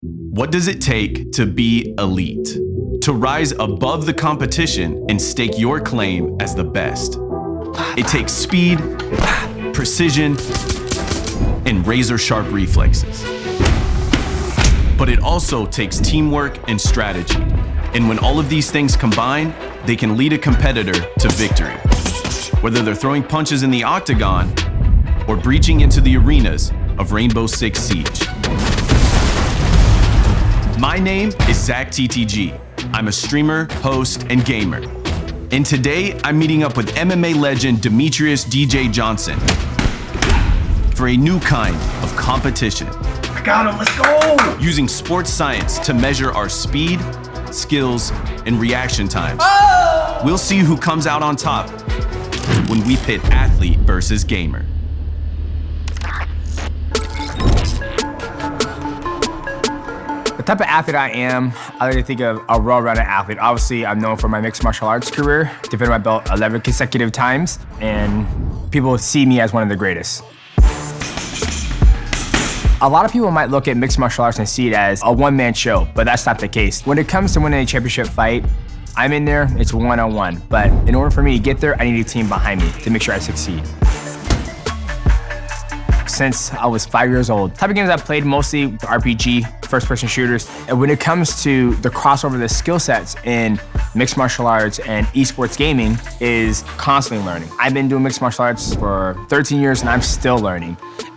What does it take to be elite? To rise above the competition and stake your claim as the best? It takes speed, precision, and razor-sharp reflexes. But it also takes teamwork and strategy. And when all of these things combine, they can lead a competitor to victory. Whether they're throwing punches in the octagon or breaching into the arenas of Rainbow Six Siege. My name is ZackTTG. I'm a streamer, host, and gamer. And today, I'm meeting up with MMA legend Demetrius DJ Johnson for a new kind of competition. I got him, let's go! Using sports science to measure our speed, skills, and reaction times. We'll see who comes out on top when we pit athlete versus gamer. The type of athlete I am, I like to think of a well-rounded athlete. Obviously, I'm known for my mixed martial arts career, defended my belt 11 consecutive times, and people see me as one of the greatest. A lot of people might look at mixed martial arts and see it as a one-man show, but that's not the case. When it comes to winning a championship fight, I'm in there, it's one-on-one. But in order for me to get there, I need a team behind me to make sure I succeed. Since I was 5 years old, the type of games I've played mostly RPG, first-person shooters. And when it comes to the crossover, the skill sets in mixed martial arts and esports gaming is constantly learning. I've been doing mixed martial arts for 13 years and I'm still learning.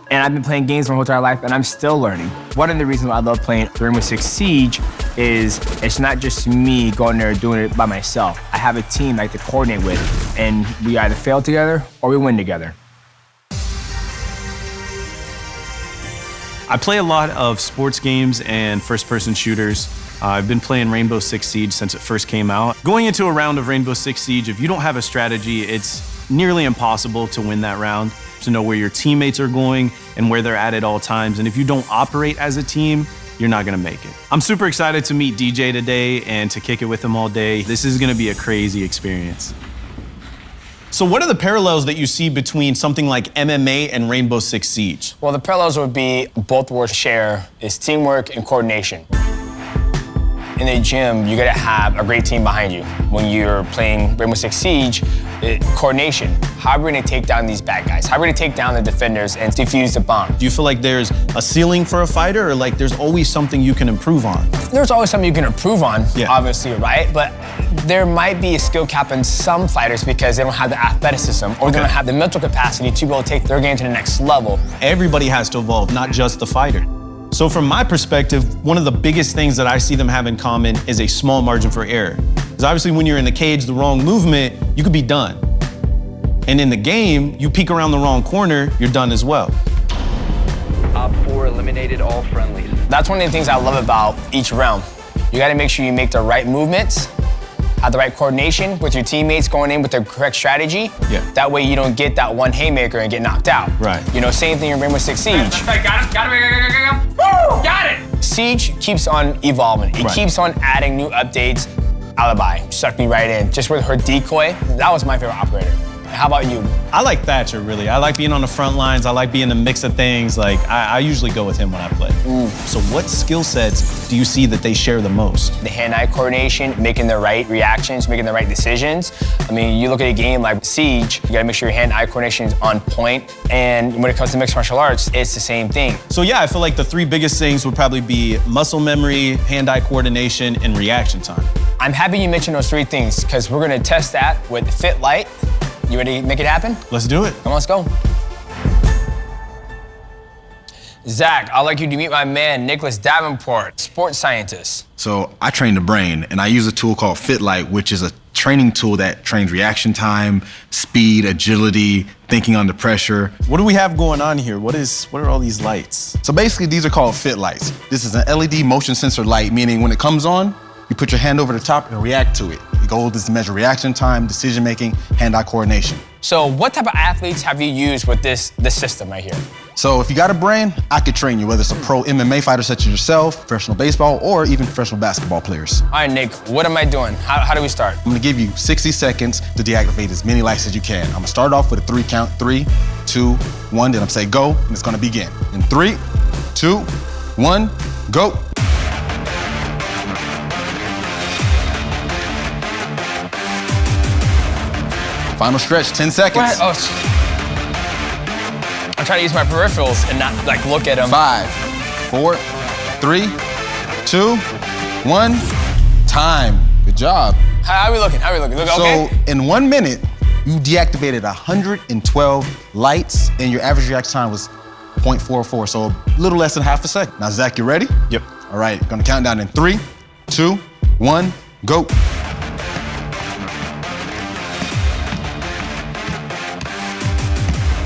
And I've been playing games my whole entire life and I'm still learning. One of the reasons why I love playing Rainbow Six Siege is it's not just me going there doing it by myself. I have a team I like to coordinate with, and we either fail together or we win together. I play a lot of sports games and first-person shooters. I've been playing Rainbow Six Siege since it first came out. Going into a round of Rainbow Six Siege, if you don't have a strategy, it's nearly impossible to win that round, to know where your teammates are going and where they're at all times. And if you don't operate as a team, you're not gonna make it. I'm super excited to meet DJ today and to kick it with him all day. This is gonna be a crazy experience. So what are the parallels that you see between something like MMA and Rainbow Six Siege? Well, the parallels would be both words share is teamwork and coordination. In the gym, you gotta have a great team behind you. When you're playing Rainbow Six Siege, coordination. How are we gonna take down these bad guys? How are we gonna take down the defenders and defuse the bomb? Do you feel like there's a ceiling for a fighter, or like there's always something you can improve on? There's always something you can improve on, yeah. Obviously, right? But there might be a skill cap in some fighters because they don't have the athleticism or they don't have the mental capacity to be able to take their game to the next level. Everybody has to evolve, not just the fighter. So from my perspective, one of the biggest things that I see them have in common is a small margin for error. Because obviously when you're in the cage, the wrong movement, you could be done. And in the game, you peek around the wrong corner, you're done as well. Op 4 eliminated all friendlies. That's one of the things I love about each round. You gotta make sure you make the right movements, have the right coordination with your teammates going in with the correct strategy. Yeah. That way you don't get that one haymaker and get knocked out. Right. You know, same thing in Rainbow Six Siege. That's right, got him. Woo! Got it! Siege keeps on evolving. It keeps on adding new updates. Alibi sucked me right in. Just with her decoy, that was my favorite operator. How about you? I like Thatcher, really. I like being on the front lines. I like being in the mix of things. Like, I usually go with him when I play. So what skill sets do you see that they share the most? The hand-eye coordination, making the right reactions, making the right decisions. I mean, you look at a game like Siege, you gotta make sure your hand-eye coordination is on point. And when it comes to mixed martial arts, it's the same thing. So yeah, I feel like the three biggest things would probably be muscle memory, hand-eye coordination, and reaction time. I'm happy you mentioned those three things because we're gonna test that with Fit Light. You ready to make it happen? Let's do it. Come on, let's go. Zach, I'd like you to meet my man, Nicholas Davenport, sports scientist. So I train the brain, and I use a tool called Fit Light, which is a training tool that trains reaction time, speed, agility, thinking under pressure. What do we have going on here? What are all these lights? So basically, these are called Fit Lights. This is an LED motion sensor light, meaning when it comes on, you put your hand over the top and react to it. The goal is to measure reaction time, decision-making, hand-eye coordination. So what type of athletes have you used with this system right here? So if you got a brain, I could train you, whether it's a pro MMA fighter such as yourself, professional baseball, or even professional basketball players. All right, Nick, what am I doing? How do we start? I'm gonna give you 60 seconds to deactivate as many lights as you can. I'm gonna start off with a 3 count, 3, 2, 1, then I'm gonna say go, and it's gonna begin. In 3, 2, 1, go. Final stretch, 10 seconds. What? Oh, I'm trying to use my peripherals and not like look at them. 5, 4, 3, 2, 1. Time. Good job. How are we looking? Look, okay? So in 1 minute, you deactivated 112 lights, and your average reaction time was 0.44, so a little less than half a second. Now, Zach, you ready? Yep. All right, gonna count down in 3, 2, 1, go.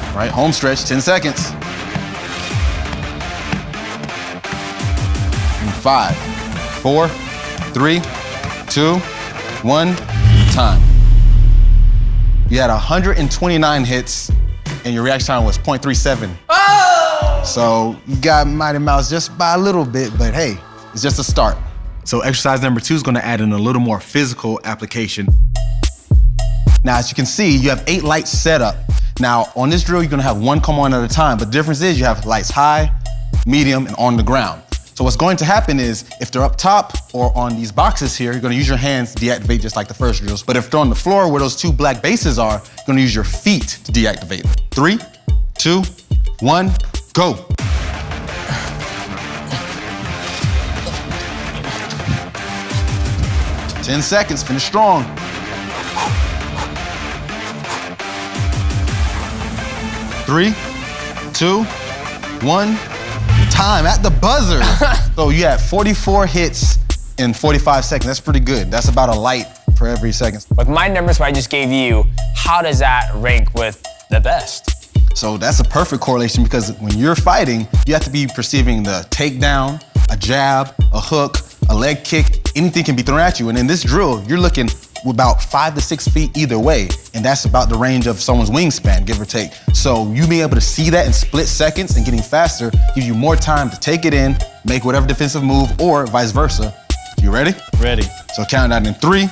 All right, home stretch, 10 seconds. 5, 4, 3, 2, 1, time. You had 129 hits, and your reaction time was 0.37. Oh! So you got Mighty Mouse just by a little bit, but hey, it's just a start. So exercise number 2 is gonna add in a little more physical application. Now, as you can see, you have 8 lights set up. Now, on this drill, you're gonna have one come on at a time, but the difference is you have lights high, medium, and on the ground. So what's going to happen is, if they're up top or on these boxes here, you're gonna use your hands to deactivate just like the first drills. But if they're on the floor where those 2 black bases are, you're gonna use your feet to deactivate. 3, 2, 1, go. Ten seconds, finish strong. 3, 2, 1, time at the buzzer. So you had 44 hits in 45 seconds. That's pretty good. That's about a light for every second. With my numbers I just gave you, how does that rank with the best? So that's a perfect correlation, because when you're fighting, you have to be perceiving the takedown, a jab, a hook, a leg kick, anything can be thrown at you. And in this drill, you're looking about 5 to 6 feet either way. And that's about the range of someone's wingspan, give or take. So you being able to see that in split seconds and getting faster gives you more time to take it in, make whatever defensive move, or vice versa. You ready? Ready. So count down in 3,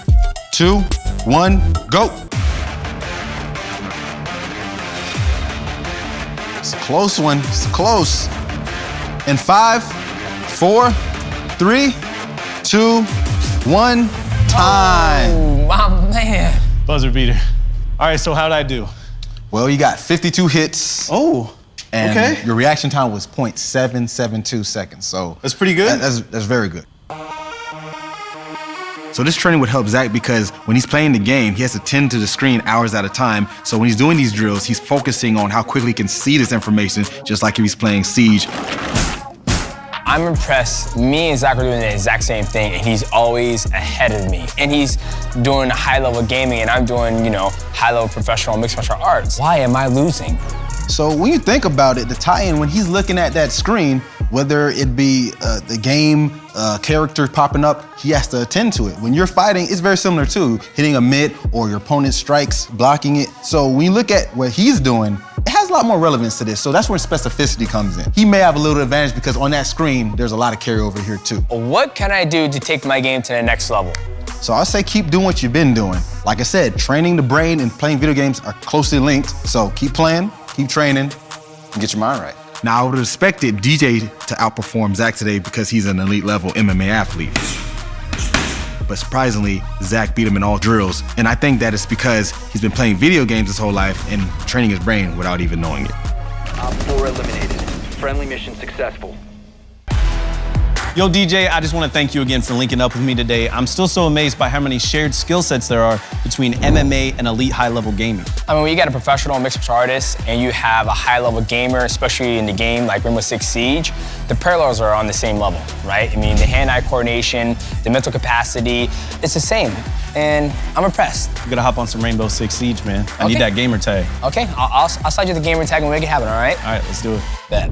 2, 1, go. It's a close one, it's close. In 5, 4, 3, 2, 1, time. Oh, my man. Buzzer beater. All right, so how'd I do? Well, you got 52 hits. Oh, And okay. your reaction time was 0.772 seconds. So That's pretty good. That's very good. So this training would help Zach because when he's playing the game, he has to tend to the screen hours at a time. So when he's doing these drills, he's focusing on how quickly he can see this information, just like if he's playing Siege. I'm impressed. Me and Zach are doing the exact same thing, and he's always ahead of me. And he's doing high-level gaming, and I'm doing, high-level professional mixed martial arts. Why am I losing? So when you think about it, the tie-in, when he's looking at that screen, whether it be the game character popping up, he has to attend to it. When you're fighting, it's very similar to hitting a mid or your opponent strikes, blocking it. So when you look at what he's doing, it has a lot more relevance to this. So that's where specificity comes in. He may have a little advantage because on that screen, there's a lot of carryover here too. What can I do to take my game to the next level? So I say keep doing what you've been doing. Like I said, training the brain and playing video games are closely linked. So keep playing, keep training, and get your mind right. Now, I would have expected DJ to outperform Zach today because he's an elite level MMA athlete. But surprisingly, Zach beat him in all drills. And I think that it's because he's been playing video games his whole life and training his brain without even knowing it. Op 4 eliminated. Friendly mission successful. Yo, DJ, I just want to thank you again for linking up with me today. I'm still so amazed by how many shared skill sets there are between MMA and elite high-level gaming. I mean, when you got a professional mixed martial artist and you have a high-level gamer, especially in the game like Rainbow Six Siege, the parallels are on the same level, right? I mean, the hand-eye coordination, the mental capacity, it's the same. And I'm impressed. I'm gonna hop on some Rainbow Six Siege, man. I need that gamer tag. Okay, I'll slide you the gamer tag and make it happen, all right? All right, let's do it. Bet.